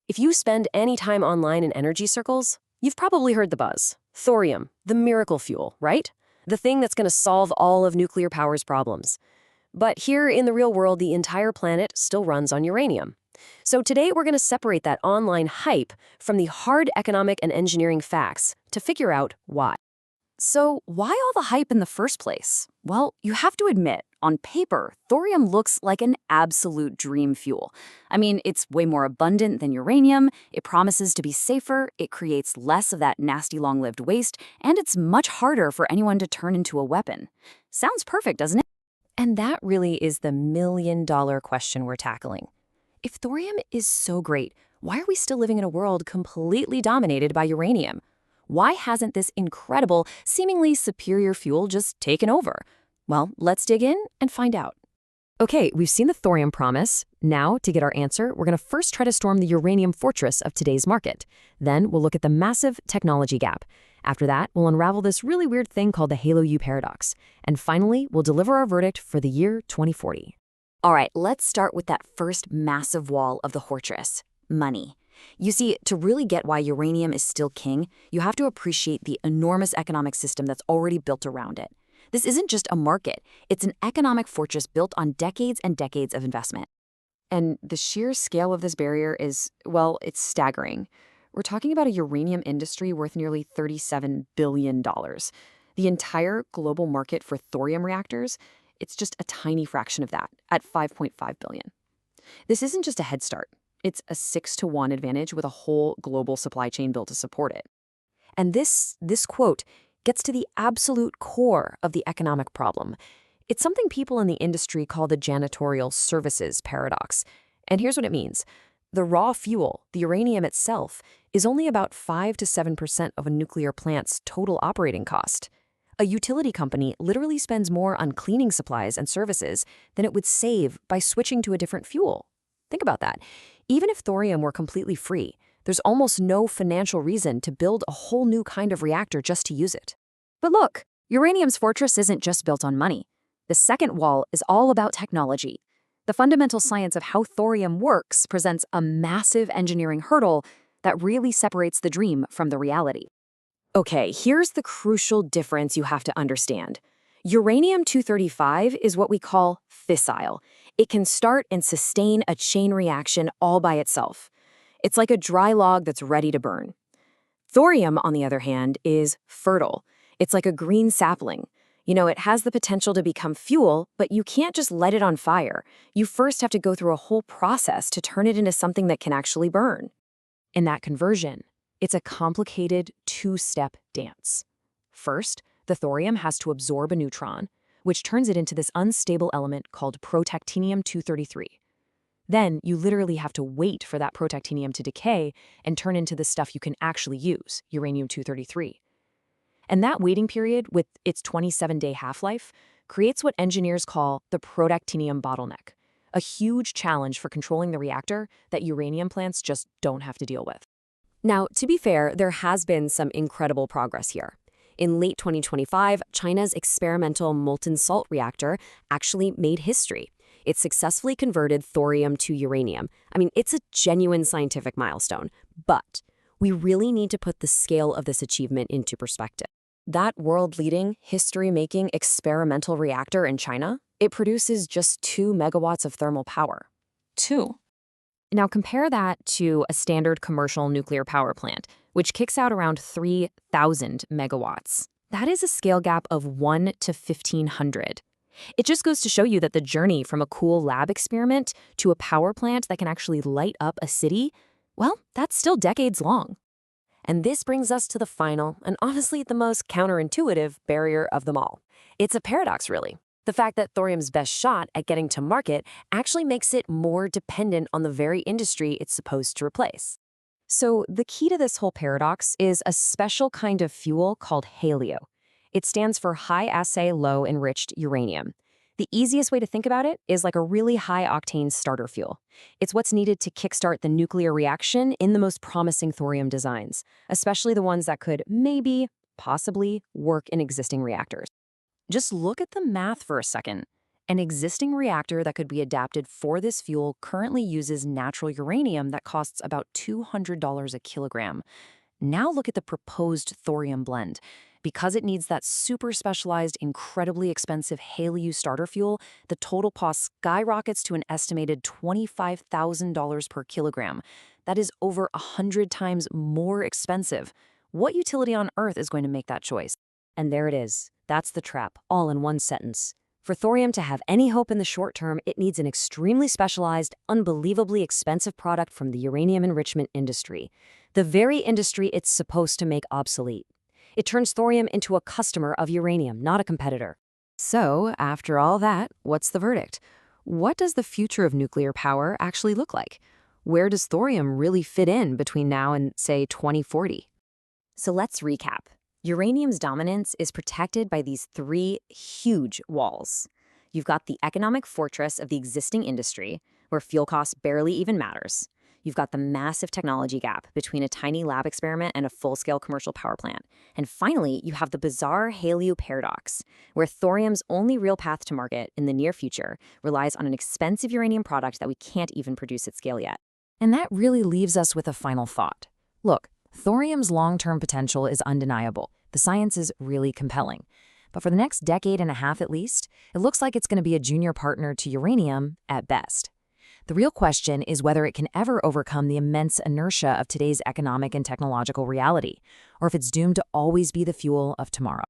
If you spend any time online in energy circles, you've probably heard the buzz. Thorium, the miracle fuel, right? The thing that's going to solve all of nuclear power's problems. But here in the real world, the entire planet still runs on uranium. So today we're going to separate that online hype from the hard economic and engineering facts to figure out why. So why all the hype in the first place? Well, you have to admit, on paper, thorium looks like an absolute dream fuel. I mean, it's way more abundant than uranium, it promises to be safer, it creates less of that nasty long-lived waste, and it's much harder for anyone to turn into a weapon. Sounds perfect, doesn't it? And that really is the million-dollar question we're tackling. If thorium is so great, why are we still living in a world completely dominated by uranium? Why hasn't this incredible, seemingly superior fuel just taken over? Well, let's dig in and find out. Okay, we've seen the thorium promise. Now, to get our answer, we're going to first try to storm the uranium fortress of today's market. Then we'll look at the massive technology gap. After that, we'll unravel this really weird thing called the Halo U paradox. And finally, we'll deliver our verdict for the year 2040. All right, let's start with that first massive wall of the fortress: money. You see, to really get why uranium is still king, you have to appreciate the enormous economic system that's already built around it. This isn't just a market, it's an economic fortress built on decades and decades of investment. And the sheer scale of this barrier is, well, it's staggering. We're talking about a uranium industry worth nearly $37 billion. The entire global market for thorium reactors, it's just a tiny fraction of that, at $5.5 billion. This isn't just a head start. It's a 6-to-1 advantage with a whole global supply chain built to support it. And this quote gets to the absolute core of the economic problem. It's something people in the industry call the janitorial services paradox. And here's what it means. The raw fuel, the uranium itself, is only about 5 to 7% of a nuclear plant's total operating cost. A utility company literally spends more on cleaning supplies and services than it would save by switching to a different fuel. Think about that. Even if thorium were completely free, there's almost no financial reason to build a whole new kind of reactor just to use it. But look, uranium's fortress isn't just built on money. The second wall is all about technology. The fundamental science of how thorium works presents a massive engineering hurdle that really separates the dream from the reality. Okay, here's the crucial difference you have to understand. Uranium-235 is what we call fissile. It can start and sustain a chain reaction all by itself. It's like a dry log that's ready to burn. Thorium, on the other hand, is fertile. It's like a green sapling. You know, it has the potential to become fuel, but you can't just let it on fire. You first have to go through a whole process to turn it into something that can actually burn. In that conversion, it's a complicated two-step dance. First, the thorium has to absorb a neutron, which turns it into this unstable element called protactinium-233. Then you literally have to wait for that protactinium to decay and turn into the stuff you can actually use, uranium-233. And that waiting period, with its 27-day half-life, creates what engineers call the protactinium bottleneck, a huge challenge for controlling the reactor that uranium plants just don't have to deal with. Now, to be fair, there has been some incredible progress here. In late 2025, China's experimental molten salt reactor actually made history. It successfully converted thorium to uranium. I mean, it's a genuine scientific milestone, but we really need to put the scale of this achievement into perspective. That world-leading, history-making experimental reactor in China, it produces just 2 megawatts of thermal power. 2. Now compare that to a standard commercial nuclear power plant, which kicks out around 3,000 megawatts. That is a scale gap of 1 to 1,500. It just goes to show you that the journey from a cool lab experiment to a power plant that can actually light up a city, well, that's still decades long. And this brings us to the final, and honestly the most counterintuitive barrier of them all. It's a paradox, really. The fact that thorium's best shot at getting to market actually makes it more dependent on the very industry it's supposed to replace. So the key to this whole paradox is a special kind of fuel called HALEU. It stands for high-assay low-enriched uranium. The easiest way to think about it is like a really high-octane starter fuel. It's what's needed to kickstart the nuclear reaction in the most promising thorium designs, especially the ones that could maybe, possibly, work in existing reactors. Just look at the math for a second. An existing reactor that could be adapted for this fuel currently uses natural uranium that costs about $200 a kilogram. Now look at the proposed thorium blend. Because it needs that super specialized, incredibly expensive HALEU starter fuel, the total cost skyrockets to an estimated $25,000 per kilogram. That is over 100 times more expensive. What utility on Earth is going to make that choice? And there it is. That's the trap, all in one sentence. For thorium to have any hope in the short term, it needs an extremely specialized, unbelievably expensive product from the uranium enrichment industry, the very industry it's supposed to make obsolete. It turns thorium into a customer of uranium, not a competitor. So, after all that, what's the verdict? What does the future of nuclear power actually look like? Where does thorium really fit in between now and, say, 2040? So let's recap. Uranium's dominance is protected by these three huge walls. You've got the economic fortress of the existing industry, where fuel cost barely even matters. You've got the massive technology gap between a tiny lab experiment and a full-scale commercial power plant. And finally, you have the bizarre HALEU paradox, where thorium's only real path to market in the near future relies on an expensive uranium product that we can't even produce at scale yet. And that really leaves us with a final thought. Look, thorium's long-term potential is undeniable. The science is really compelling. But for the next decade and a half at least, it looks like it's going to be a junior partner to uranium at best. The real question is whether it can ever overcome the immense inertia of today's economic and technological reality, or if it's doomed to always be the fuel of tomorrow.